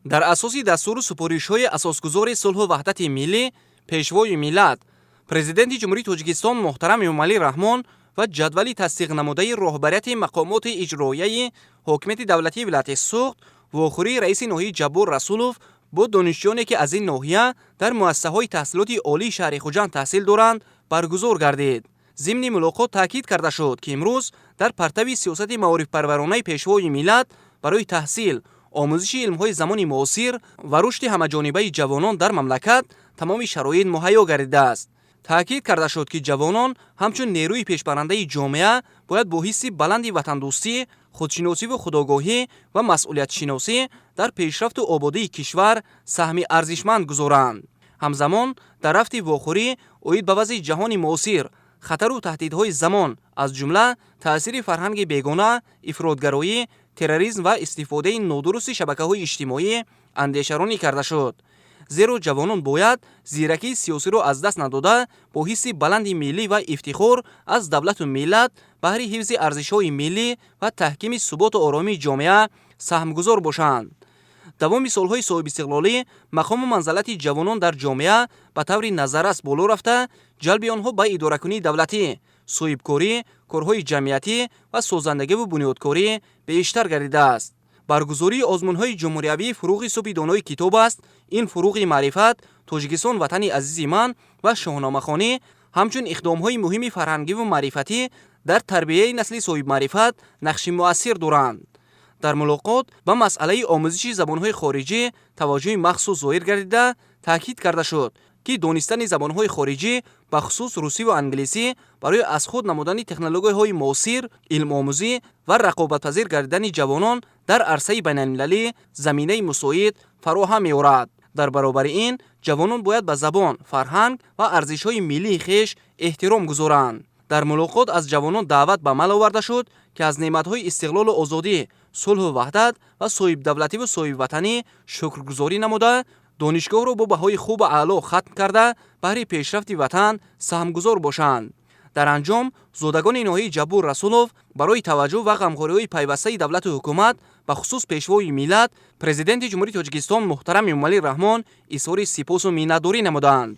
дар асоси дастуру супоришҳои асосгузори сулҳу ваҳдати миллӣ, пешвои миллат, президенти ҷумҳурии Тоҷикистон муҳтарам Эмомалӣ Раҳмон ва ҷадвали тасдиқнамудаи роҳбарияти мақомоти иҷроияи ҳокимияти давлатии вилояти Суғд вохӯрии раиси ноҳияи Ҷаббор Расулов бо донишҷӯёне ки аз ин ноҳия дар муассисаҳои таҳсилоти олии шаҳри Хуҷанд таҳсил доранд, баргузор гардид. зимни мулоқот таъкид карда шуд, ки имрӯз дар партави сиёсати маорифпарваронаи пешвои миллат барои таҳсил, омӯзиши илмҳои замони муосир ва рушди ҳамаҷонибаи ҷавонон дар мамлакат тамоми шароит муҳайё гардидааст. таъкид карда шуд, ки ҷавонон ҳамчун нерӯи пешбарандаи ҷомеа бояд бо ҳисси баланди ватандӯстӣ, худшиносиву худогоҳӣ ва масъулиятшиносӣ дар пешрафту ободии кишвар саҳми арзишманд гузоранд. ҳамзамон дар рафти вохӯрӣ оид ба вазъи ҷаҳони муосир, хатару таҳдидҳои замон, аз ҷумла таъсири фарҳанги бегона, ифротгароӣ, терроризм ва истифодаи нодурусти шабакаҳои иҷтимоӣ андешаронӣ карда шуд. зеро ҷавонон бояд зиракии сиёсиро аз даст надода, бо ҳисси баланди миллӣ ва ифтихор аз давлату миллат баҳри ҳифзи арзишҳои миллӣ ва таҳкими суботу оромии ҷомеа саҳмгузор бошанд. давоми солҳои соҳибистиқлолӣ мақому манзалати ҷавонон дар ҷомеа ба таври назаррас боло рафта, ҷалби онҳо ба идоракунии давлатӣ, соҳибкорӣ, корҳои ҷамъиятӣ ва созандагиву бунёдкорӣ бештар гардидааст. баргузории озмунҳои ҷумҳуриявии фуруғи субҳи донои китоб аст. ин фуруғи маърифат, Тоҷикистон ватани азизи ман ва шоҳномахонӣ ҳамчун иқдомҳои муҳими фарҳангиву маърифатӣ дар тарбияи насли соҳибмаърифат нақши муассир доранд. дар мулоқот ба масъалаи омӯзиши забонҳои хориҷӣ таваҷҷӯҳи махсус зоҳир гардида, таъкид карда шуд, ки донистани забонҳои хориҷӣ ба хусус русӣ ва англисӣ барои аз худ намудани технологияҳои муосир, илмомӯзӣ ва рақобатпазир гардидани ҷавонон дар арсаи байналмилалӣ заминаи мусоид фароҳам меорад. дар баробари ин, ҷавонон бояд ба забон, фарҳанг ва арзишҳои миллии хеш эҳтиром гузоранд. дар мулоқот аз ҷавонон даъват ба амал оварда шуд, ки аз неъматҳои истиқлолу озодӣ, сулҳу ваҳдат ва соҳибдавлативу соҳибватанӣ шукргузорӣ намуда, донишгоҳро бо баҳои хубу аъло хатм карда, баҳри пешрафти ватан саҳмгузор бошанд. дар анҷом, зодагони ноҳияи Ҷаббор Расулов барои таваҷҷӯҳ ва ғамхориҳои пайвастаи давлату ҳукумат, ба хусус пешвои миллат, президенти ҷумҳурии Тоҷикистон муҳтарам Эмомалӣ Раҳмон изҳори сипосу миннатдорӣ намуданд.